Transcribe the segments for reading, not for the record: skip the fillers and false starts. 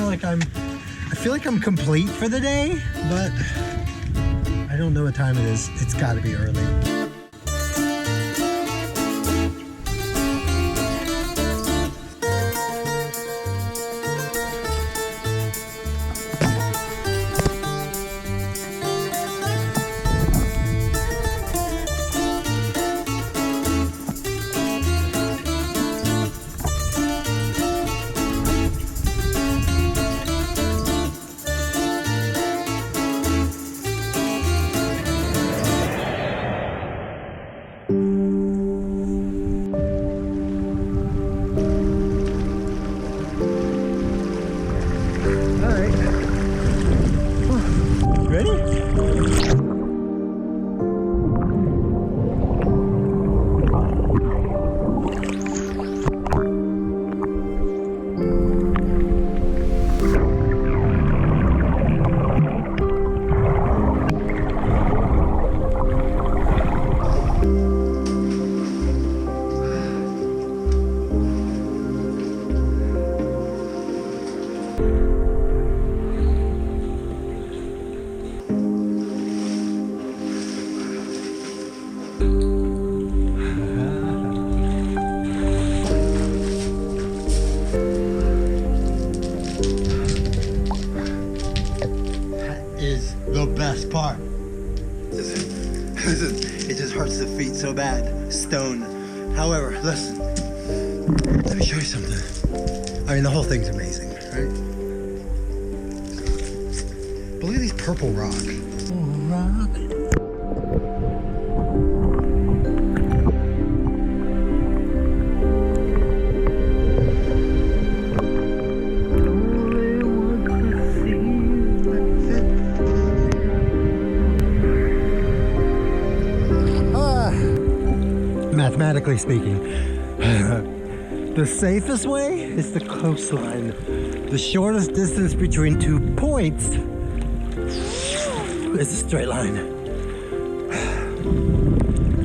like I'm complete for the day, but I don't know what time it is. It's got to be early. Best part. It just hurts the feet so bad. Stone. However, listen. Let me show you something. I mean, the whole thing's amazing, right? But look at these purple rock. Rock. Mathematically speaking, the safest way is the coastline. The shortest distance between 2 points is a straight line.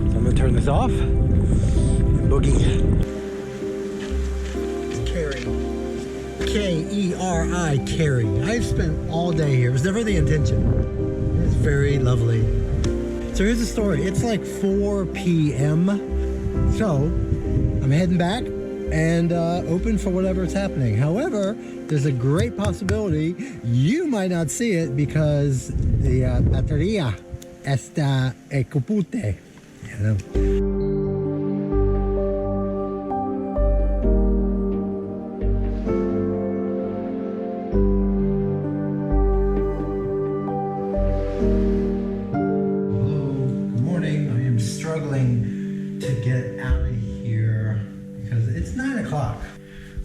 So I'm gonna turn this off and boogie. Keri. K-E-R-I, Keri. I've spent all day here. It was never the intention. It's very lovely. So here's the story. It's like 4 p.m. So I'm heading back and open for whatever's happening. However, there's a great possibility you might not see it because the batería está ekupute. You know.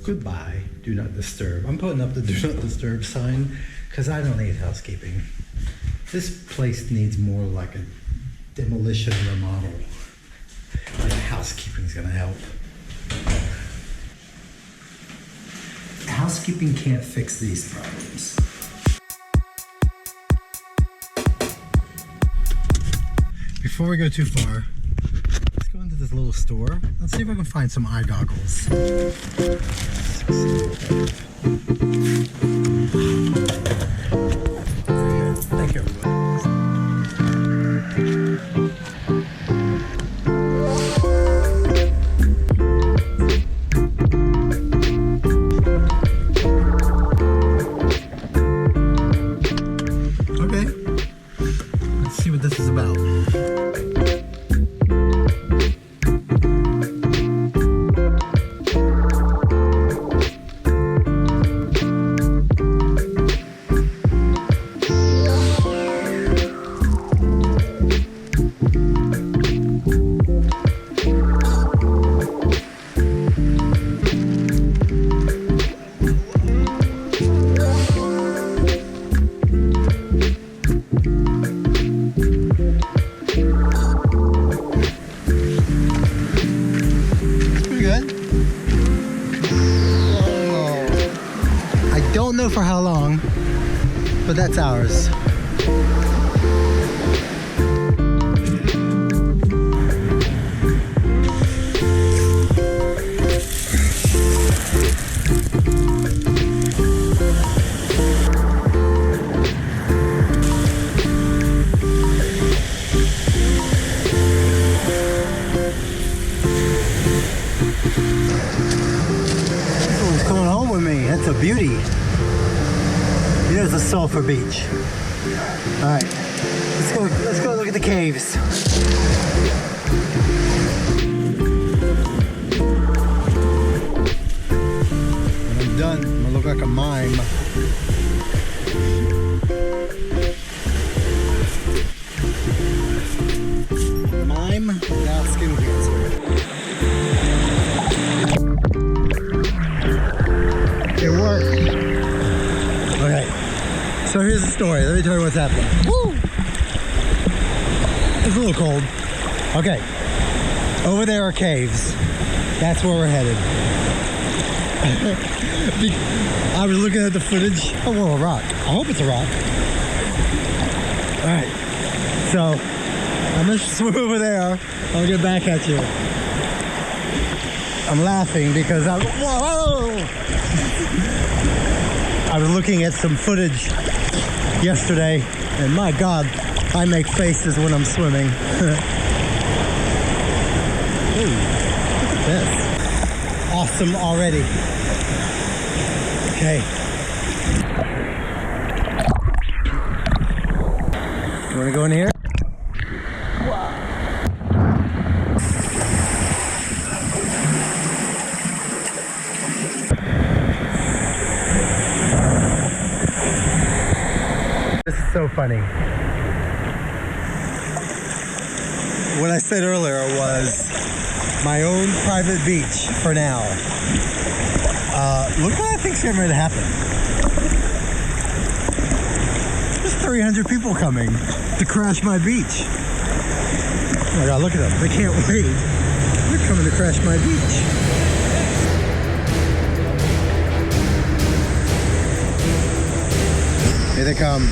Goodbye, do not disturb. I'm putting up the do not disturb sign because I don't need housekeeping. This place needs more like a demolition remodel. And housekeeping's gonna help. Housekeeping can't fix these problems. Before we go too far, let's go into this little store. Let's see if I can find some eye goggles. Thank you, everybody. Okay, let's see what this is about. Don't know for how long, but that's ours. beauty. Here's the Sulfer Beach. All right, let's go look at the caves. When I'm done, I'm gonna look like a mime. Mime without skin cancer. It worked. Okay, so here's the story. Let me tell you what's happening. Woo! It's a little cold. Okay, over there are caves. That's where we're headed. I was looking at the footage. Oh, well, a rock. I hope it's a rock. All right, so I'm gonna swim over there. I'll get back at you. I'm laughing because whoa! I was looking at some footage yesterday, and my God, I make faces when I'm swimming. Ooh, look at this. Awesome already. Okay. You wanna go in here? This is so funny. What I said earlier was my own private beach for now. Look what I think's getting ready to happen. There's 300 people coming to crash my beach. Oh my God, look at them. They can't wait. They're coming to crash my beach. Here they come.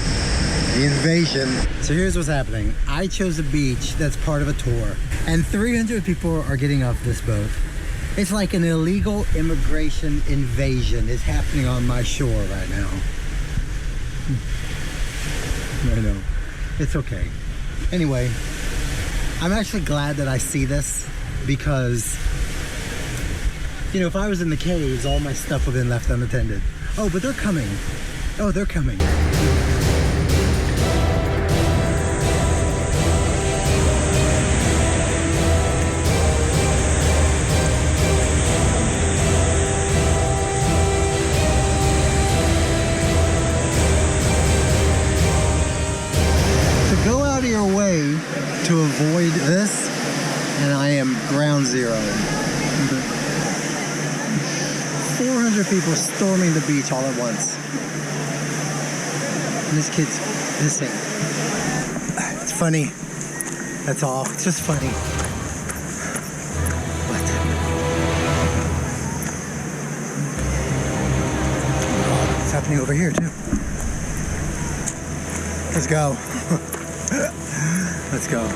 The invasion. So here's what's happening. I chose a beach that's part of a tour, and 300 people are getting off this boat. It's like an illegal immigration invasion is happening on my shore right now. I know. It's okay. Anyway, I'm actually glad that I see this because, you know, if I was in the caves, all my stuff would have been left unattended. Oh, but they're coming. Oh, they're coming. Go out of your way to avoid this, and I am ground zero. 400 people storming the beach all at once. And this kid's pissing. It's funny. That's all. It's just funny. What? It's happening over here too. Let's go. Let's go.